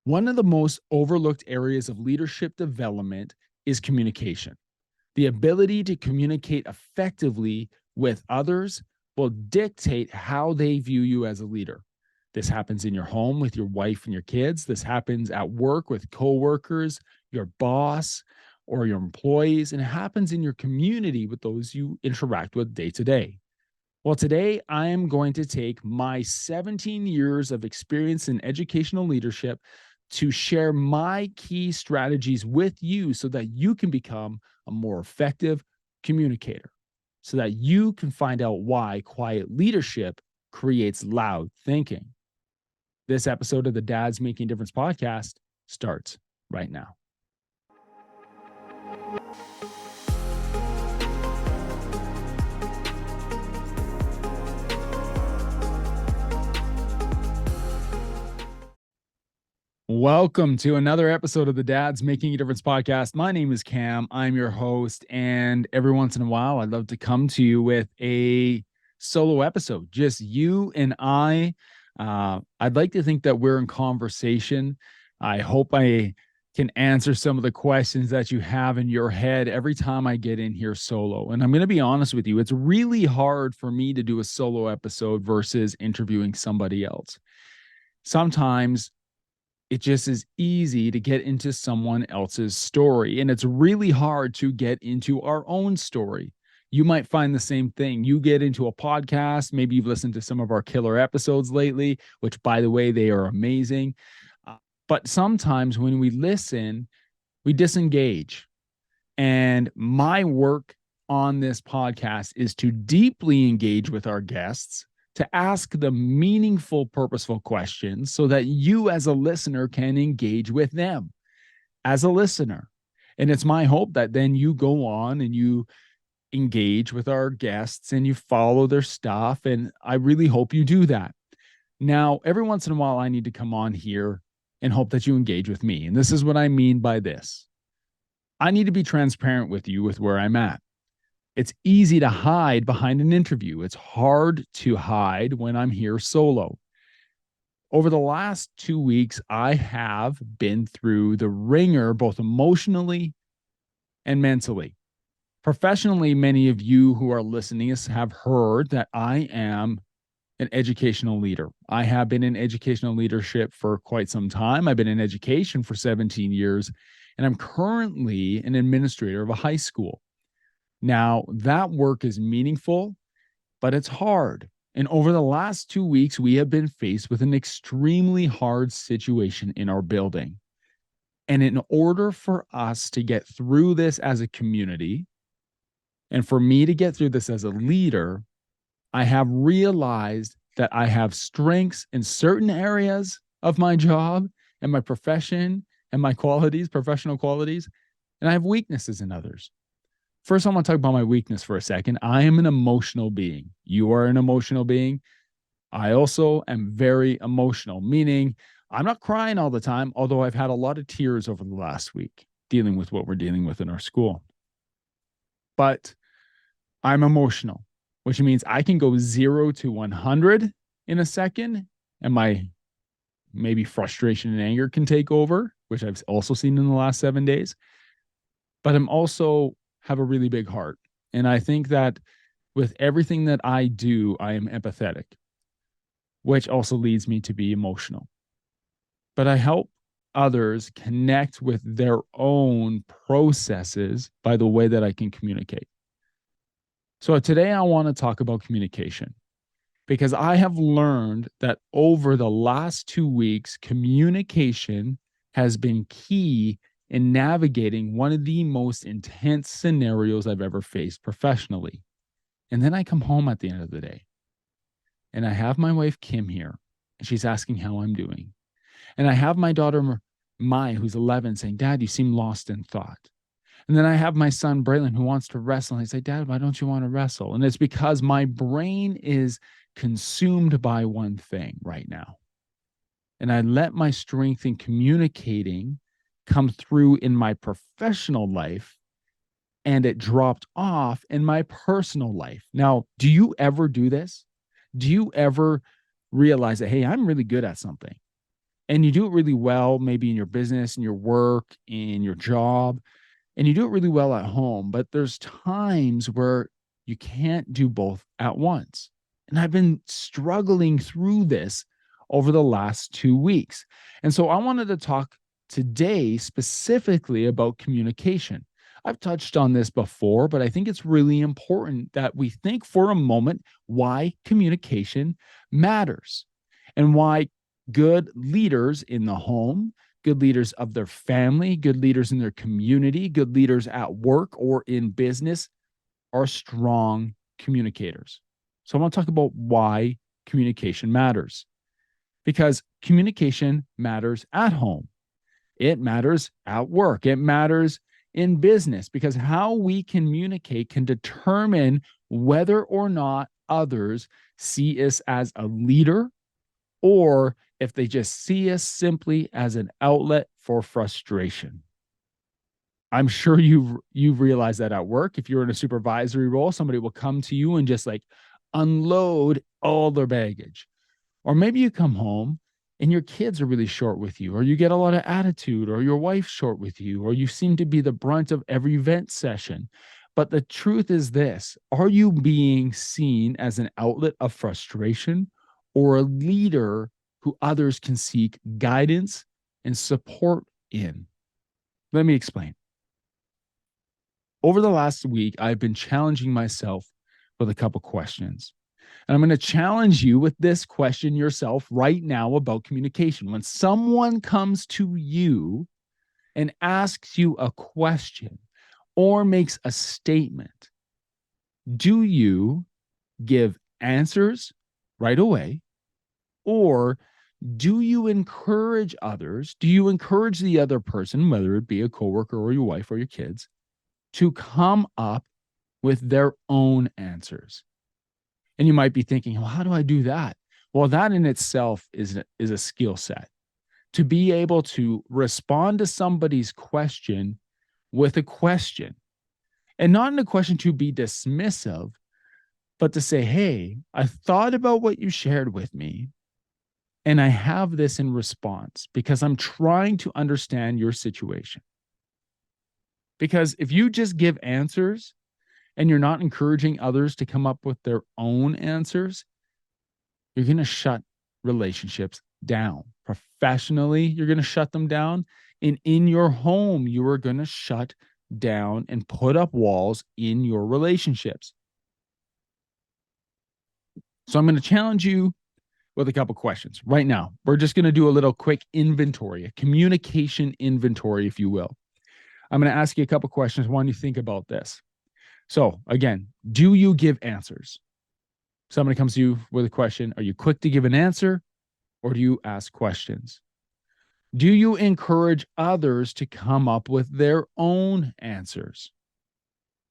One of the most overlooked areas of leadership development is communication. The ability to communicate effectively with others will dictate how they view you as a leader. This happens in your home with your wife and your kids. This happens at work with coworkers, your boss, or your employees, and it happens in your community with those you interact with day to day. Well, today I am going to take my 17 years of experience in educational leadership to share my key strategies with you so that you can become a more effective communicator, so that you can find out why quiet leadership creates loud thinking. This episode of the Dads Making a Difference podcast starts right now. Welcome to another episode of the Dads Making a Difference podcast. My name is Cam. I'm your host. And every once in a while, I'd love to come to you with a solo episode, just you and I. I'd like to think that we're in conversation. I hope I can answer some of the questions that you have in your head every time I get in here solo. And I'm going to be honest with you, it's really hard for me to do a solo episode versus interviewing somebody else. Sometimes it just is easy to get into someone else's story. And it's really hard to get into our own story. You might find the same thing. You get into a podcast, maybe you've listened to some of our killer episodes lately, which, by the way, they are amazing. But sometimes when we listen, we disengage. And my work on this podcast is to deeply engage with our guests, to ask the meaningful, purposeful questions so that you as a listener can engage with them as a listener. And it's my hope that then you go on and you engage with our guests and you follow their stuff. And I really hope you do that. Now, every once in a while, I need to come on here and hope that you engage with me. And this is what I mean by this. I need to be transparent with you with where I'm at. It's easy to hide behind an interview. It's hard to hide when I'm here solo. Over the last 2 weeks, I have been through the ringer, both emotionally and mentally. Professionally, many of you who are listening have heard that I am an educational leader. I have been in educational leadership for quite some time. I've been in education for 17 years, and I'm currently an administrator of a high school. Now, that work is meaningful, but it's hard. And over the last 2 weeks, we have been faced with an extremely hard situation in our building. And in order for us to get through this as a community, and for me to get through this as a leader, I have realized that I have strengths in certain areas of my job and my profession and my qualities, professional qualities, and I have weaknesses in others. First, I want to talk about my weakness for a second. I am an emotional being. You are an emotional being. I also am very emotional, meaning I'm not crying all the time, although I've had a lot of tears over the last week dealing with what we're dealing with in our school. But I'm emotional, which means I can go 0 to 100 in a second, and my maybe frustration and anger can take over, which I've also seen in the last 7 days. But I'm also have a really big heart. And I think that with everything that I do, I am empathetic, which also leads me to be emotional. But I help others connect with their own processes by the way that I can communicate. So today I want to talk about communication because I have learned that over the last 2 weeks, communication has been key in navigating one of the most intense scenarios I've ever faced professionally. And then I come home at the end of the day and I have my wife, Kim, here, and she's asking how I'm doing. And I have my daughter, Mai, who's 11, saying, Dad, you seem lost in thought. And then I have my son, Braylon, who wants to wrestle. And I say, Dad, why don't you want to wrestle? And it's because my brain is consumed by one thing right now. And I let my strength in communicating come through in my professional life, and it dropped off in my personal life. Now, do you ever do this? Do you ever realize that, hey, I'm really good at something, and you do it really well, maybe in your business, in your work, in your job, and you do it really well at home, but there's times where you can't do both at once. And I've been struggling through this over the last 2 weeks. And so I wanted to talk today specifically about communication. I've touched on this before, but I think it's really important that we think for a moment why communication matters and why good leaders in the home, good leaders of their family, good leaders in their community, good leaders at work or in business are strong communicators. So I want to talk about why communication matters, because communication matters at home. It matters at work. It matters in business, because how we communicate can determine whether or not others see us as a leader, or if they just see us simply as an outlet for frustration. I'm sure you've realized that at work. If you're in a supervisory role, somebody will come to you and just like unload all their baggage. Or maybe you come home and your kids are really short with you, or you get a lot of attitude, or your wife's short with you, or you seem to be the brunt of every vent session. But the truth is this: are you being seen as an outlet of frustration or a leader who others can seek guidance and support in? Let me explain. Over the last week, I've been challenging myself with a couple questions. And I'm going to challenge you with this question yourself right now about communication. When someone comes to you and asks you a question or makes a statement, do you give answers right away? Or do you encourage others? Do you encourage the other person, whether it be a coworker or your wife or your kids, to come up with their own answers? And you might be thinking, well, how do I do that? Well, that in itself is a skill set, to be able to respond to somebody's question with a question, and not in a question to be dismissive, but to say, hey, I thought about what you shared with me, and I have this in response because I'm trying to understand your situation. Because if you just give answers and you're not encouraging others to come up with their own answers, you're going to shut relationships down. Professionally, you're going to shut them down. And in your home, you are going to shut down and put up walls in your relationships. So I'm going to challenge you with a couple questions right now. We're just going to do a little quick inventory, a communication inventory, if you will. I'm going to ask you a couple questions. Why don't you think about this? So again, do you give answers? Somebody comes to you with a question. Are you quick to give an answer, or do you ask questions? Do you encourage others to come up with their own answers?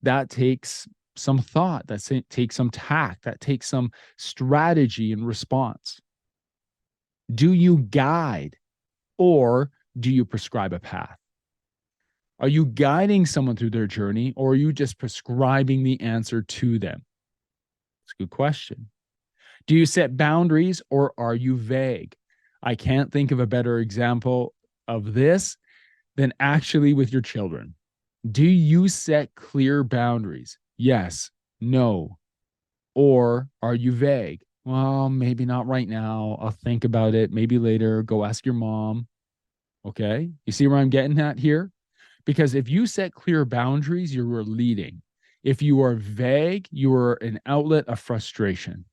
That takes some thought, that takes some tact, that takes some strategy and response. Do you guide, or do you prescribe a path? Are you guiding someone through their journey, or are you just prescribing the answer to them? It's a good question. Do you set boundaries, or are you vague? I can't think of a better example of this than actually with your children. Do you set clear boundaries? Yes, no. Or are you vague? Well, maybe not right now. I'll think about it. Maybe later. Go ask your mom. Okay. You see where I'm getting at here? Because if you set clear boundaries, you are leading. If you are vague, you are an outlet of frustration.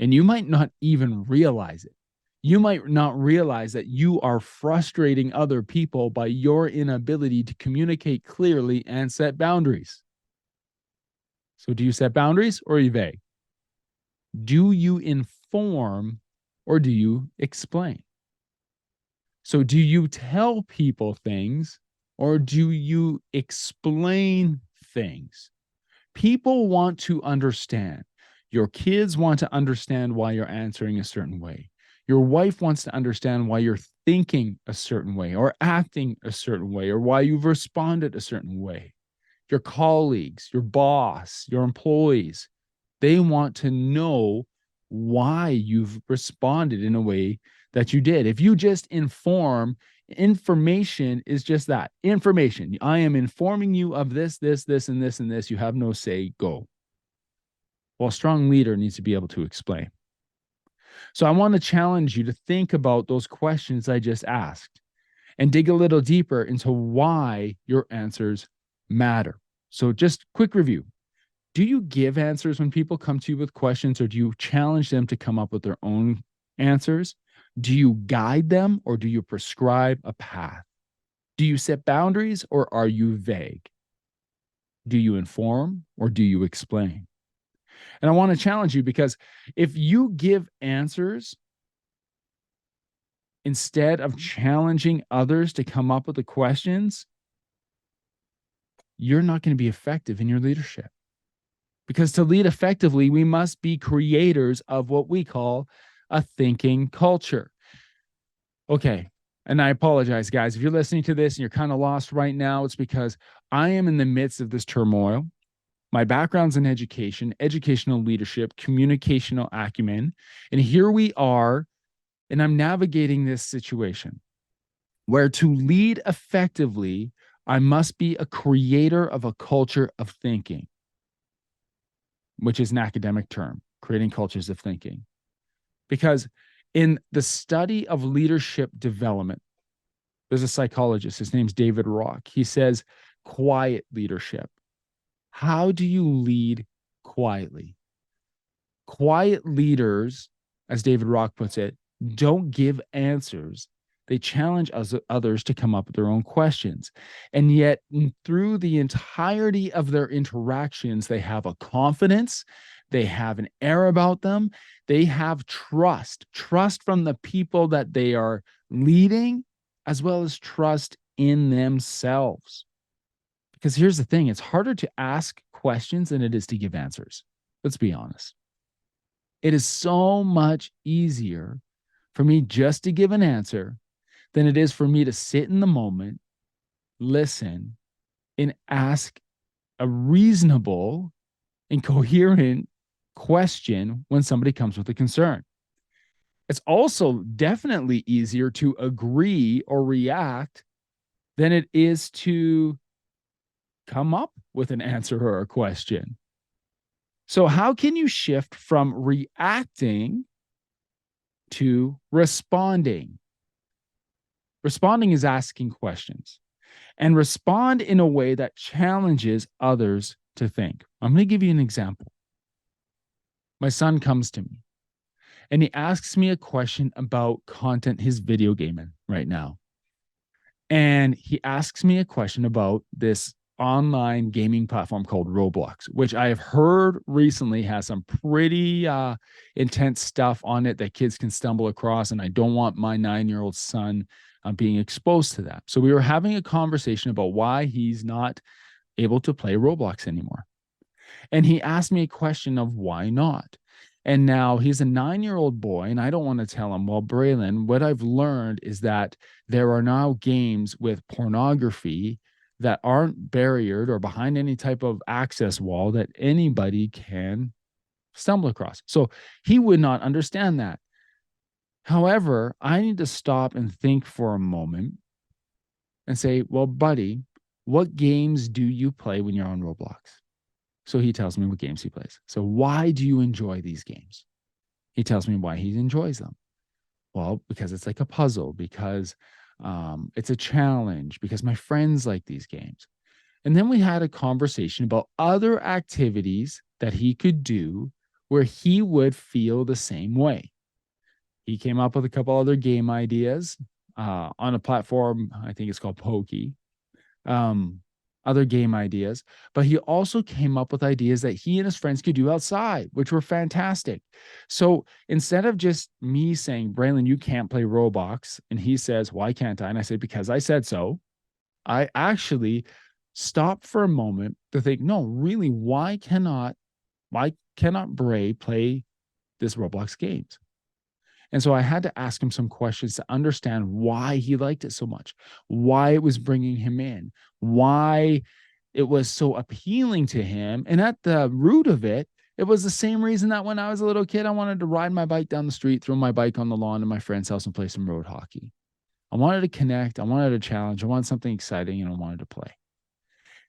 And you might not even realize it. You might not realize that you are frustrating other people by your inability to communicate clearly and set boundaries. So, do you set boundaries, or are you vague? Do you inform, or do you explain? So, do you tell people things, or do you explain things? People want to understand. Your kids want to understand why you're answering a certain way. Your wife wants to understand why you're thinking a certain way or acting a certain way, or why you've responded a certain way. Your colleagues, your boss, your employees, they want to know why you've responded in a way that you did. If you just inform, information is just that information. I am informing you of this, this, and this, and this. You have no say, go. Well, a strong leader needs to be able to explain. So I want to challenge you to think about those questions I just asked and dig a little deeper into why your answers matter. So just quick review. Do you give answers when people come to you with questions, or do you challenge them to come up with their own answers? Do you guide them, or do you prescribe a path? Do you set boundaries, or are you vague? Do you inform, or do you explain? And I want to challenge you, because if you give answers instead of challenging others to come up with the questions, you're not going to be effective in your leadership. Because to lead effectively, we must be creators of what we call a thinking culture. Okay. And I apologize, guys. If you're listening to this and you're kind of lost right now, it's because I am in the midst of this turmoil. My background's in education, educational leadership, communicational acumen. And here we are, and I'm navigating this situation where to lead effectively, I must be a creator of a culture of thinking, which is an academic term, creating cultures of thinking. Because in the study of leadership development, there's a psychologist, his name's David Rock. He says, quiet leadership. How do you lead quietly? Quiet leaders, as David Rock puts it, don't give answers. They challenge others to come up with their own questions. And yet, through the entirety of their interactions, they have a confidence, they have an air about them, they have trust from the people that they are leading, as well as trust in themselves. Because here's the thing, it's harder to ask questions than it is to give answers. Let's be honest. It is so much easier for me just to give an answer than it is for me to sit in the moment, listen, and ask a reasonable and coherent question when somebody comes with a concern. It's also definitely easier to agree or react than it is to come up with an answer or a question. So how can you shift from reacting to responding? Responding is asking questions, and respond in a way that challenges others to think. I'm going to give you an example. My son comes to me and he asks me a question about content he's video gaming right now. And he asks me a question about this online gaming platform called Roblox, which I have heard recently has some pretty intense stuff on it that kids can stumble across. And I don't want my 9-year-old son being exposed to that. So we were having a conversation about why he's not able to play Roblox anymore. And he asked me a question of why not. And now he's a 9-year-old boy, and I don't want to tell him, well, Braylon, what I've learned is that there are now games with pornography that aren't barriered or behind any type of access wall that anybody can stumble across. So he would not understand that. However, I need to stop and think for a moment and say, well, buddy, what games do you play when you're on Roblox? So he tells me what games he plays. So why do you enjoy these games? He tells me why he enjoys them. Well, because it's like a puzzle, because it's a challenge, because my friends like these games. And then we had a conversation about other activities that he could do where he would feel the same way. He came up with a couple other game ideas on a platform, I think it's called Pokey. Other game ideas, but he also came up with ideas that he and his friends could do outside, which were fantastic. So instead of just me saying, Braylon, you can't play Roblox, and he says, why can't I? And I say, because I said so. I actually stopped for a moment to think, no, really, why cannot Bray play this Roblox games? And so I had to ask him some questions to understand why he liked it so much, why it was bringing him in, why it was so appealing to him. And at the root of it, It was the same reason that when I was a little kid, I wanted to ride my bike down the street, throw my bike on the lawn in my friend's house and play some road hockey. I wanted to connect. I wanted a challenge. I wanted something exciting and I wanted to play.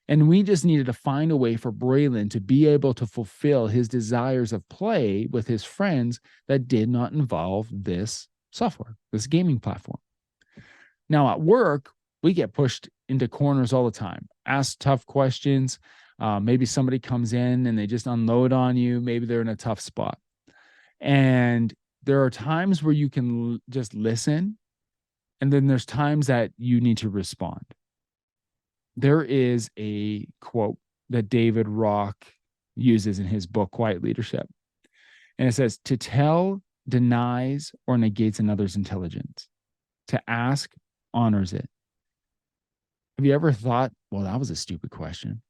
And we just needed to find a way for Braylon to be able to fulfill his desires of play with his friends that did not involve this software, this gaming platform. Now at work, we get pushed into corners all the time, ask tough questions. Maybe somebody comes in and they just unload on you. Maybe they're in a tough spot. And there are times where you can just listen. And then there's times that you need to respond. There is a quote that David Rock uses in his book, Quiet Leadership. And it says, to tell denies or negates another's intelligence. To ask honors it. Have you ever thought, well, that was a stupid question?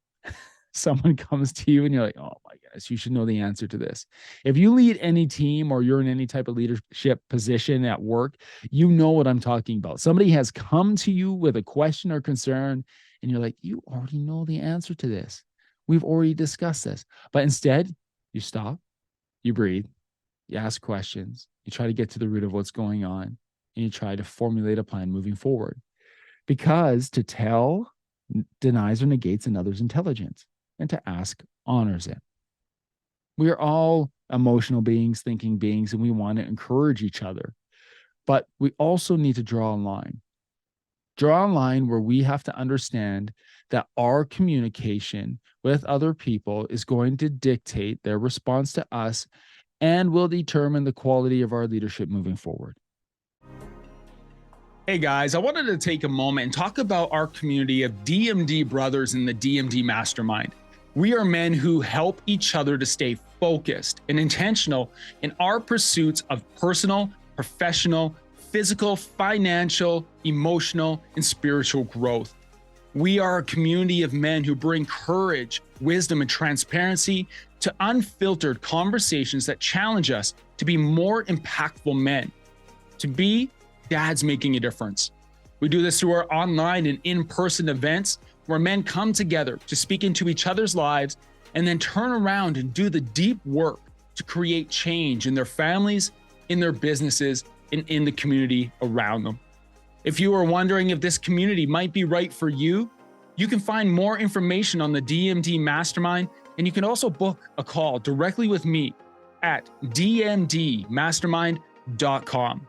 Someone comes to you and you're like, oh my goodness, you should know the answer to this. If you lead any team or you're in any type of leadership position at work, you know what I'm talking about. Somebody has come to you with a question or concern, and you're like, you already know the answer to this. We've already discussed this. But instead, you stop, you breathe, you ask questions, you try to get to the root of what's going on, and you try to formulate a plan moving forward. Because to tell denies or negates another's intelligence, and to ask honors it. We are all emotional beings, thinking beings, and we want to encourage each other. But we also need to draw a line. Draw a line where we have to understand that our communication with other people is going to dictate their response to us and will determine the quality of our leadership moving forward. Hey guys, I wanted to take a moment and talk about our community of DMD brothers in the DMD Mastermind. We are men who help each other to stay focused and intentional in our pursuits of personal, professional, physical, financial, emotional, and spiritual growth. We are a community of men who bring courage, wisdom, and transparency to unfiltered conversations that challenge us to be more impactful men, to be dads making a difference. We do this through our online and in-person events where men come together to speak into each other's lives and then turn around and do the deep work to create change in their families, in their businesses, and in the community around them. If you are wondering if this community might be right for you, you can find more information on the DMD Mastermind, and you can also book a call directly with me at dmdmastermind.com.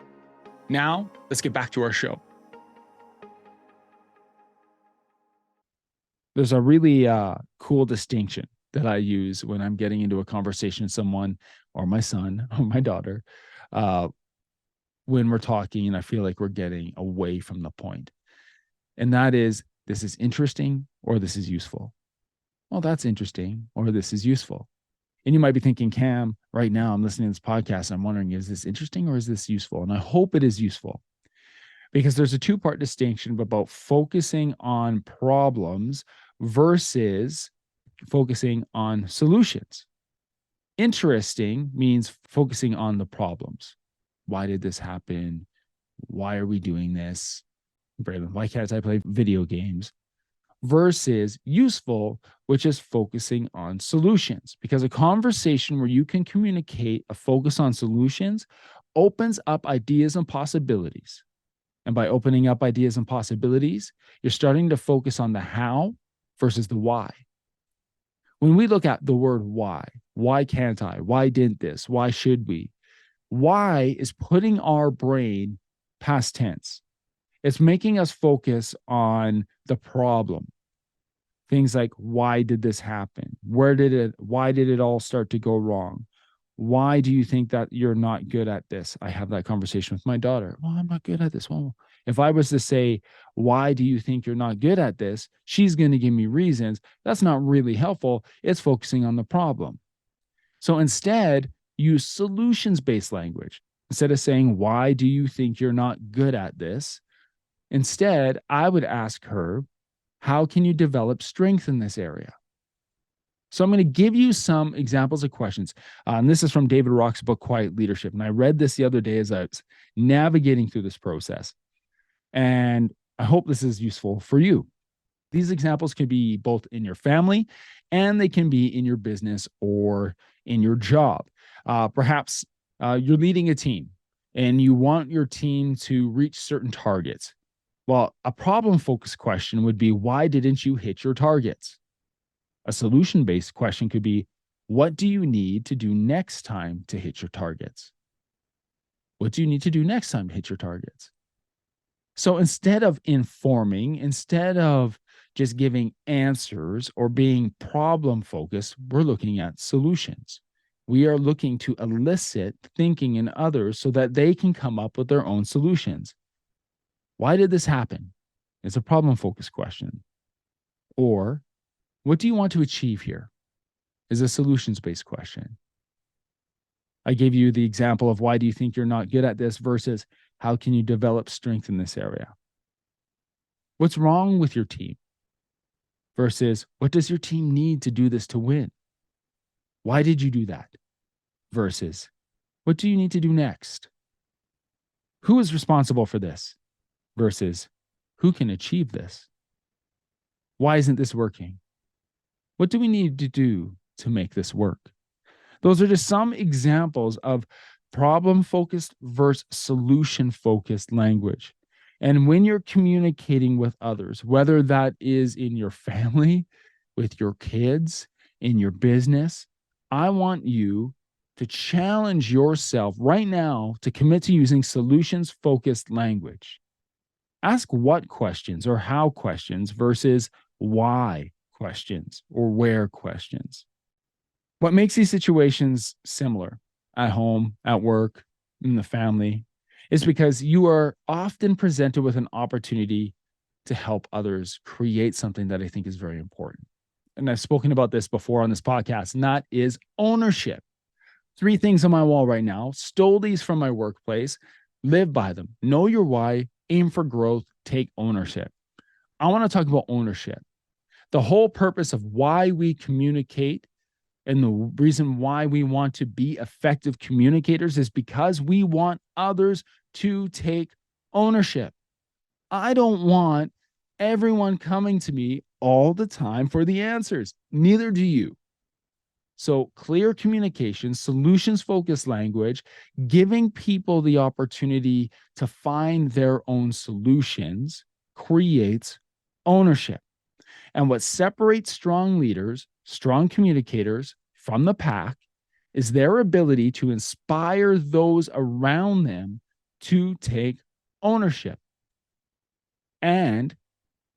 Now, let's get back to our show. There's a really cool distinction that I use when I'm getting into a conversation with someone or my son or my daughter when we're talking and I feel like we're getting away from the point. And that is, this is interesting or this is useful. Well, that's interesting or this is useful. And you might be thinking, Cam, right now I'm listening to this podcast and I'm wondering, is this interesting or is this useful? And I hope it is useful because there's a two-part distinction about focusing on problems versus focusing on solutions. Interesting means focusing on the problems. Why did this happen? Why are we doing this? Braylon, why can't I play video games? Versus useful, which is focusing on solutions. Because a conversation where you can communicate a focus on solutions opens up ideas and possibilities. And by opening up ideas and possibilities, you're starting to focus on the how versus the why. When we look at the word why can't I? Why didn't this? Why should we? Why is putting our brain past tense. It's making us focus on the problem. Things like, why did this happen? Why did it all start to go wrong? Why do you think that you're not good at this? I have that conversation with my daughter. Well, I'm not good at this. Well, if I was to say, why do you think you're not good at this? She's going to give me reasons. That's not really helpful. It's focusing on the problem. So instead, use solutions-based language. Instead of saying, why do you think you're not good at this? Instead, I would ask her, how can you develop strength in this area? So I'm going to give you some examples of questions. And this is from David Rock's book, Quiet Leadership. And I read this the other day as I was navigating through this process. And I hope this is useful for you. These examples can be both in your family and they can be in your business or in your job. Perhaps you're leading a team and you want your team to reach certain targets. Well, a problem focused question would be, why didn't you hit your targets? A solution based question could be, what do you need to do next time to hit your targets? What do you need to do next time to hit your targets? So instead of informing, instead of just giving answers or being problem focused, we're looking at solutions. We are looking to elicit thinking in others so that they can come up with their own solutions. Why did this happen? It's a problem focused question. Or, what do you want to achieve here? Is a solutions based question. I gave you the example of why do you think you're not good at this versus how can you develop strength in this area? What's wrong with your team versus what does your team need to do this to win? Why did you do that? Versus what do you need to do next? Who is responsible for this? Versus who can achieve this? Why isn't this working? What do we need to do to make this work? Those are just some examples of problem focused versus solution focused language. And when you're communicating with others, whether that is in your family, with your kids, in your business, I want you to challenge yourself right now to commit to using solutions focused language. Ask what questions or how questions versus why questions or where questions. What makes these situations similar at home, at work, in the family is because you are often presented with an opportunity to help others create something that I think is very important. And I've spoken about this before on this podcast, and that is ownership. 3 things on my wall right now, stole these from my workplace, live by them. Know your why, aim for growth, take ownership. I want to talk about ownership. The whole purpose of why we communicate and the reason why we want to be effective communicators is because we want others to take ownership. I don't want everyone coming to me all the time for the answers. Neither do you. So, clear communication, solutions focused language, giving people the opportunity to find their own solutions creates ownership. And what separates strong leaders, strong communicators from the pack is their ability to inspire those around them to take ownership and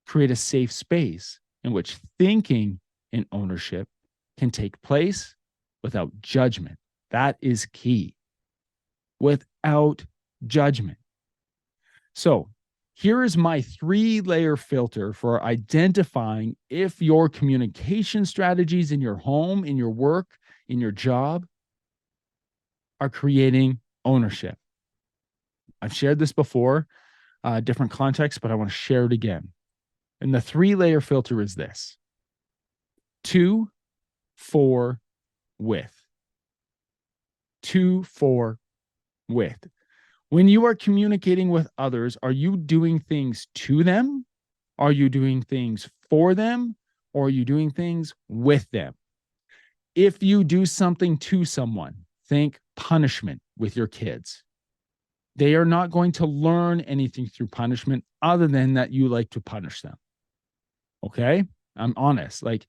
create a safe space in which thinking in ownership can take place without judgment. That is key. Without judgment. So, here is my 3-layer filter for identifying if your communication strategies in your home, in your work, in your job are creating ownership. I've shared this before, different contexts, but I want to share it again. And the 3-layer filter is this: to, for, with. To, for, with. When you are communicating with others, are you doing things to them? Are you doing things for them? Or are you doing things with them? If you do something to someone, think punishment with your kids. They are not going to learn anything through punishment other than that you like to punish them. Okay? I'm honest. Like,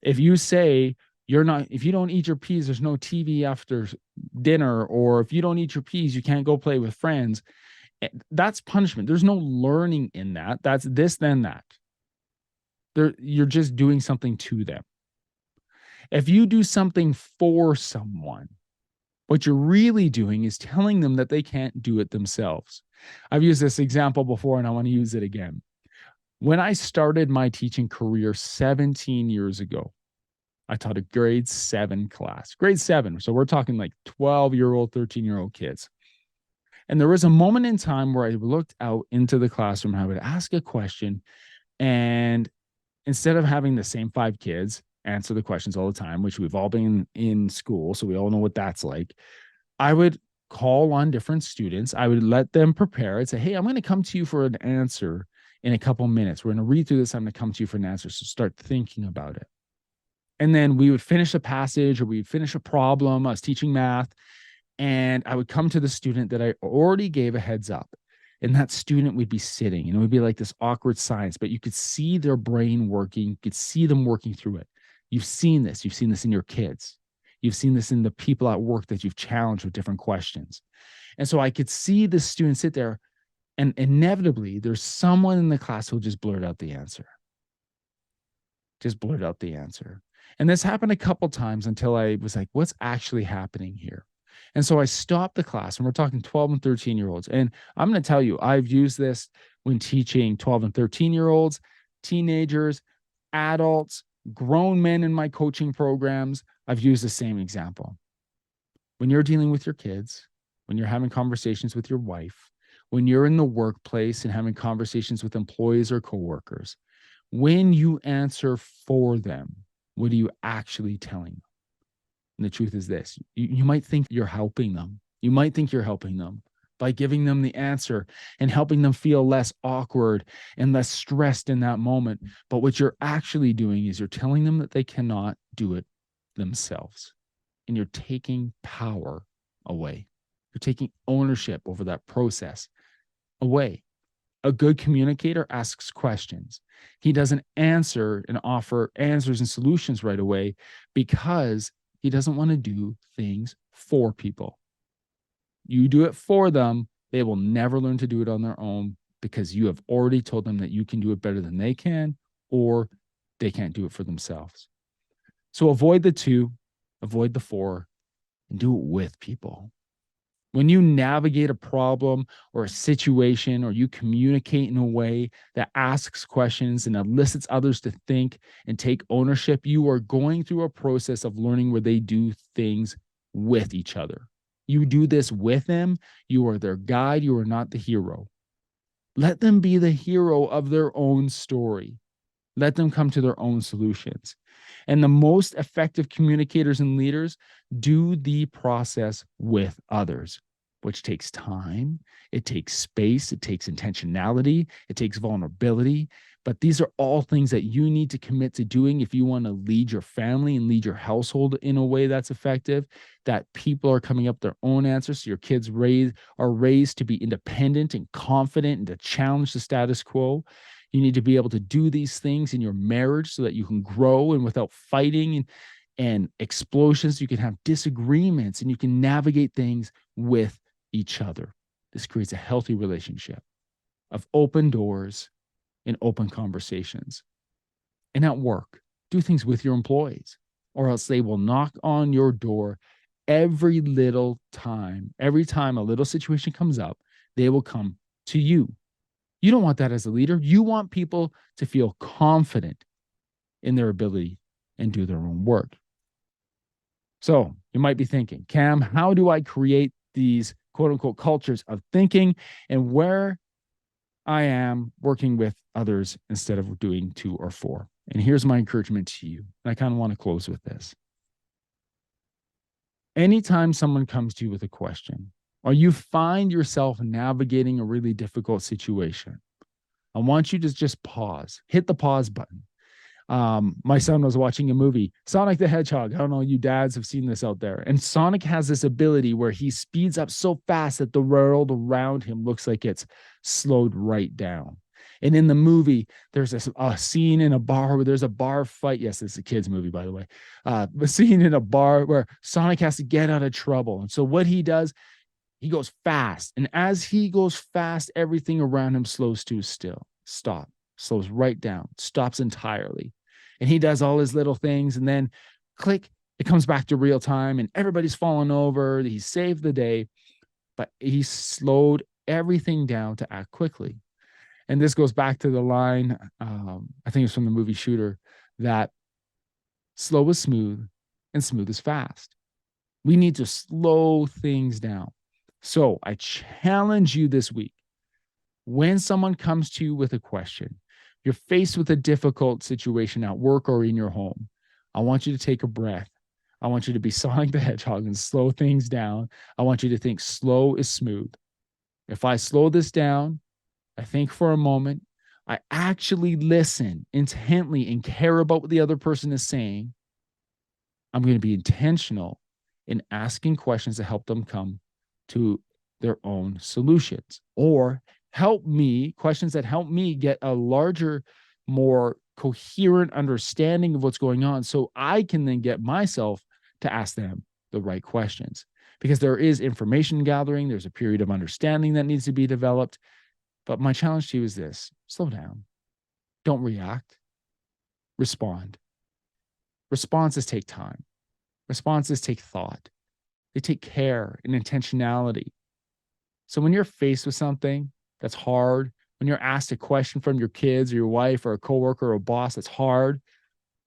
if you say, if you don't eat your peas, there's no TV after dinner, or if you don't eat your peas, you can't go play with friends. That's punishment. There's no learning in that. That's this, then that. You're just doing something to them. If you do something for someone, what you're really doing is telling them that they can't do it themselves. I've used this example before and I want to use it again. When I started my teaching career 17 years ago, I taught a grade 7 class. Grade 7. So we're talking like 12-year-old, 13-year-old kids. And there was a moment in time where I looked out into the classroom and I would ask a question. And instead of having the same 5 kids answer the questions all the time, which we've all been in school, so we all know what that's like, I would call on different students. I would let them prepare and say, hey, I'm going to come to you for an answer in a couple minutes. We're going to read through this. I'm going to come to you for an answer. So start thinking about it. And then we would finish a passage or we'd finish a problem. I was teaching math, and I would come to the student that I already gave a heads up. And that student would be sitting, and it would be like this awkward silence, but you could see their brain working. You could see them working through it. You've seen this. You've seen this in your kids. You've seen this in the people at work that you've challenged with different questions. And so I could see the student sit there, and inevitably there's someone in the class who'll just blurt out the answer. Just blurt out the answer. And this happened a couple times until I was like, what's actually happening here? And so I stopped the class, and we're talking 12 and 13-year-olds. And I'm going to tell you, I've used this when teaching 12 and 13-year-olds, teenagers, adults, grown men in my coaching programs. I've used the same example. When you're dealing with your kids, when you're having conversations with your wife, when you're in the workplace and having conversations with employees or coworkers, when you answer for them, what are you actually telling them? And the truth is this: you might think you're helping them. You might think you're helping them by giving them the answer and helping them feel less awkward and less stressed in that moment. But what you're actually doing is you're telling them that they cannot do it themselves. And you're taking power away. You're taking ownership over that process away. A good communicator asks questions. He doesn't answer and offer answers and solutions right away because he doesn't want to do things for people. You do it for them, they will never learn to do it on their own because you have already told them that you can do it better than they can, or they can't do it for themselves. So avoid the 2, avoid the 4, and do it with people. When you navigate a problem or a situation, or you communicate in a way that asks questions and elicits others to think and take ownership, you are going through a process of learning where they do things with each other. You do this with them. You are their guide. You are not the hero. Let them be the hero of their own story. Let them come to their own solutions. And the most effective communicators and leaders do the process with others, which takes time, it takes space, it takes intentionality, it takes vulnerability. But these are all things that you need to commit to doing if you want to lead your family and lead your household in a way that's effective, that people are coming up with their own answers. So your kids are raised to be independent and confident and to challenge the status quo. You need to be able to do these things in your marriage so that you can grow, and without fighting and explosions, you can have disagreements and you can navigate things with each other. This creates a healthy relationship of open doors and open conversations. And at work, do things with your employees, or else they will knock on your door every little time. Every time a little situation comes up, they will come to you. You don't want that as a leader. You want people to feel confident in their ability and do their own work. So you might be thinking, Cam, how do I create these quote unquote cultures of thinking and where I am working with others instead of doing 2 or 4? And here's my encouragement to you. And I kind of want to close with this. Anytime someone comes to you with a question, or you find yourself navigating a really difficult situation, I want you to just pause, hit the pause button. My son was watching a movie, Sonic the Hedgehog. I don't know, you dads have seen this out there. And Sonic has this ability where he speeds up so fast that the world around him looks like it's slowed right down. And in the movie, there's a scene in a bar where there's a bar fight. Yes, it's a kid's movie, by the way. A scene in a bar where Sonic has to get out of trouble. And so what he does, he goes fast. And as he goes fast, everything around him slows to stop, slows right down, stops entirely. And he does all his little things. And then click, it comes back to real time and everybody's fallen over. He saved the day, but he slowed everything down to act quickly. And this goes back to the line, I think it's from the movie Shooter, that slow is smooth and smooth is fast. We need to slow things down. So I challenge you this week, when someone comes to you with a question, you're faced with a difficult situation at work or in your home, I want you to take a breath. I want you to be Sonic the Hedgehog and slow things down. I want you to think slow is smooth. If I slow this down, I think for a moment, I actually listen intently and care about what the other person is saying, I'm going to be intentional in asking questions to help them come to their own solutions, or questions that help me get a larger, more coherent understanding of what's going on, so I can then get myself to ask them the right questions. Because there is information gathering, there's a period of understanding that needs to be developed. But my challenge to you is this: slow down. Don't react. Respond. Responses take time. Responses take thought. They take care and intentionality. So when you're faced with something that's hard, when you're asked a question from your kids or your wife or a coworker or a boss that's hard,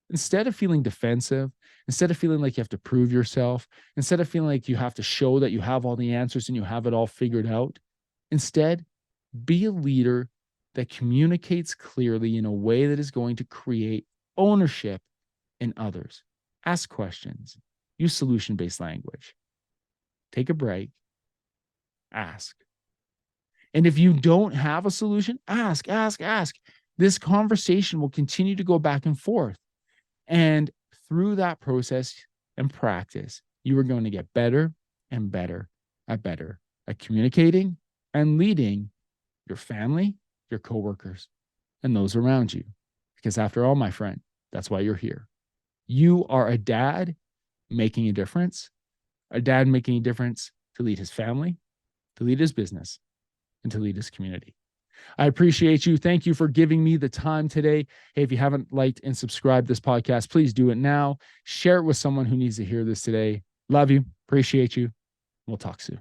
instead of feeling defensive, instead of feeling like you have to prove yourself, instead of feeling like you have to show that you have all the answers and you have it all figured out, instead, be a leader that communicates clearly in a way that is going to create ownership in others. Ask questions. Use solution-based language. Take a break. Ask. And if you don't have a solution, ask, ask, ask. This conversation will continue to go back and forth. And through that process and practice, you are going to get better and better at communicating and leading your family, your coworkers, and those around you. Because after all, my friend, that's why you're here. You are a dad making a difference to lead his family, to lead his business, and to lead his community. I appreciate you. Thank you for giving me the time today. Hey, if you haven't liked and subscribed this podcast, please do it now. Share it with someone who needs to hear this today. Love you. Appreciate you. We'll talk soon.